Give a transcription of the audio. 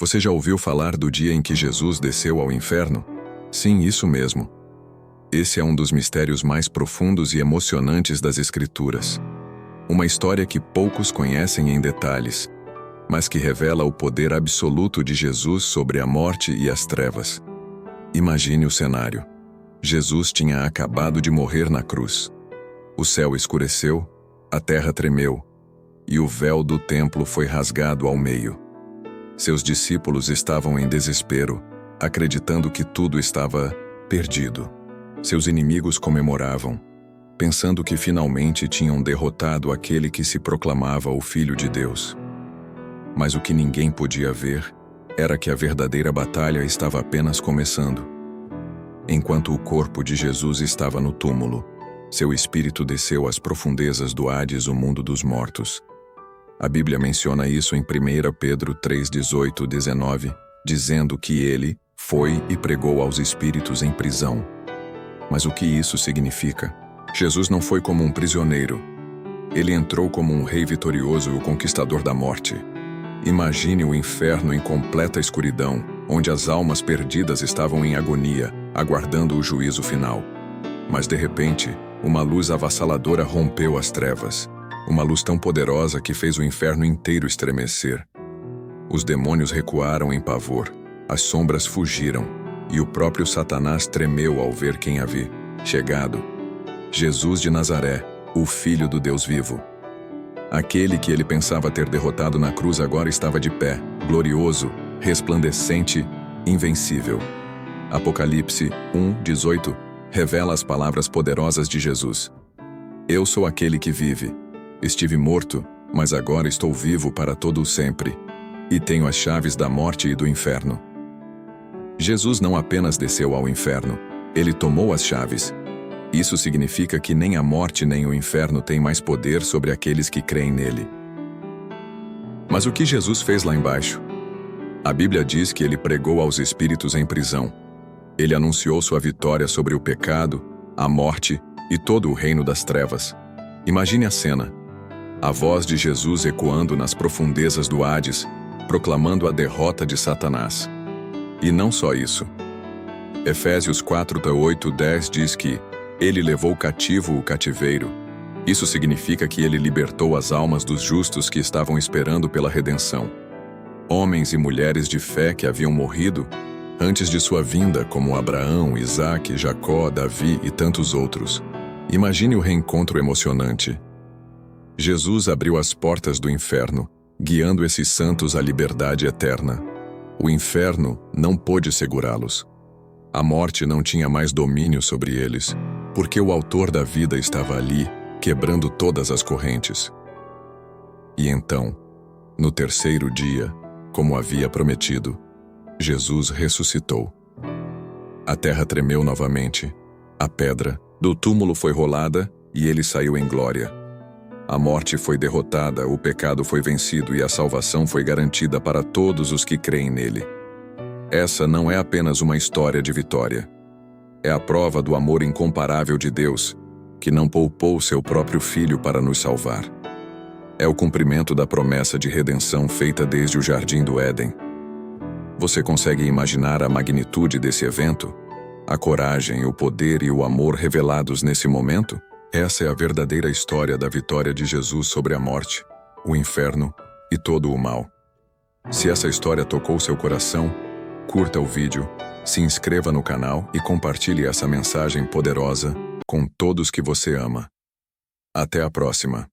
Você já ouviu falar do dia em que Jesus desceu ao inferno? Sim, isso mesmo. Esse é um dos mistérios mais profundos e emocionantes das Escrituras. Uma história que poucos conhecem em detalhes, mas que revela o poder absoluto de Jesus sobre a morte e as trevas. Imagine o cenário. Jesus tinha acabado de morrer na cruz. O céu escureceu, a terra tremeu, e o véu do templo foi rasgado ao meio. Seus discípulos estavam em desespero, acreditando que tudo estava perdido. Seus inimigos comemoravam, pensando que finalmente tinham derrotado aquele que se proclamava o Filho de Deus. Mas o que ninguém podia ver era que a verdadeira batalha estava apenas começando. Enquanto o corpo de Jesus estava no túmulo, seu espírito desceu às profundezas do Hades, o mundo dos mortos. A Bíblia menciona isso em 1 Pedro 3:18-19, dizendo que ele foi e pregou aos espíritos em prisão. Mas o que isso significa? Jesus não foi como um prisioneiro. Ele entrou como um rei vitorioso e o conquistador da morte. Imagine o inferno em completa escuridão, onde as almas perdidas estavam em agonia, aguardando o juízo final. Mas de repente, uma luz avassaladora rompeu as trevas. Uma luz tão poderosa que fez o inferno inteiro estremecer. Os demônios recuaram em pavor, as sombras fugiram, e o próprio Satanás tremeu ao ver quem havia chegado. Jesus de Nazaré, o Filho do Deus vivo. Aquele que ele pensava ter derrotado na cruz agora estava de pé, glorioso, resplandecente, invencível. Apocalipse 1:18 revela as palavras poderosas de Jesus. Eu sou aquele que vive. Estive morto, mas agora estou vivo para todo o sempre, e tenho as chaves da morte e do inferno. Jesus não apenas desceu ao inferno, ele tomou as chaves. Isso significa que nem a morte nem o inferno têm mais poder sobre aqueles que creem nele. Mas o que Jesus fez lá embaixo? A Bíblia diz que ele pregou aos espíritos em prisão. Ele anunciou sua vitória sobre o pecado, a morte e todo o reino das trevas. Imagine a cena. A voz de Jesus ecoando nas profundezas do Hades, proclamando a derrota de Satanás. E não só isso. Efésios 4:8-10 diz que ele levou cativo o cativeiro. Isso significa que ele libertou as almas dos justos que estavam esperando pela redenção. Homens e mulheres de fé que haviam morrido antes de sua vinda, como Abraão, Isaque, Jacó, Davi e tantos outros. Imagine o reencontro emocionante. Jesus abriu as portas do inferno, guiando esses santos à liberdade eterna. O inferno não pôde segurá-los. A morte não tinha mais domínio sobre eles, porque o autor da vida estava ali, quebrando todas as correntes. E então, no terceiro dia, como havia prometido, Jesus ressuscitou. A terra tremeu novamente, a pedra do túmulo foi rolada e ele saiu em glória. A morte foi derrotada, o pecado foi vencido e a salvação foi garantida para todos os que creem nele. Essa não é apenas uma história de vitória. É a prova do amor incomparável de Deus, que não poupou seu próprio Filho para nos salvar. É o cumprimento da promessa de redenção feita desde o Jardim do Éden. Você consegue imaginar a magnitude desse evento? A coragem, o poder e o amor revelados nesse momento? Essa é a verdadeira história da vitória de Jesus sobre a morte, o inferno e todo o mal. Se essa história tocou seu coração, curta o vídeo, se inscreva no canal e compartilhe essa mensagem poderosa com todos que você ama. Até a próxima.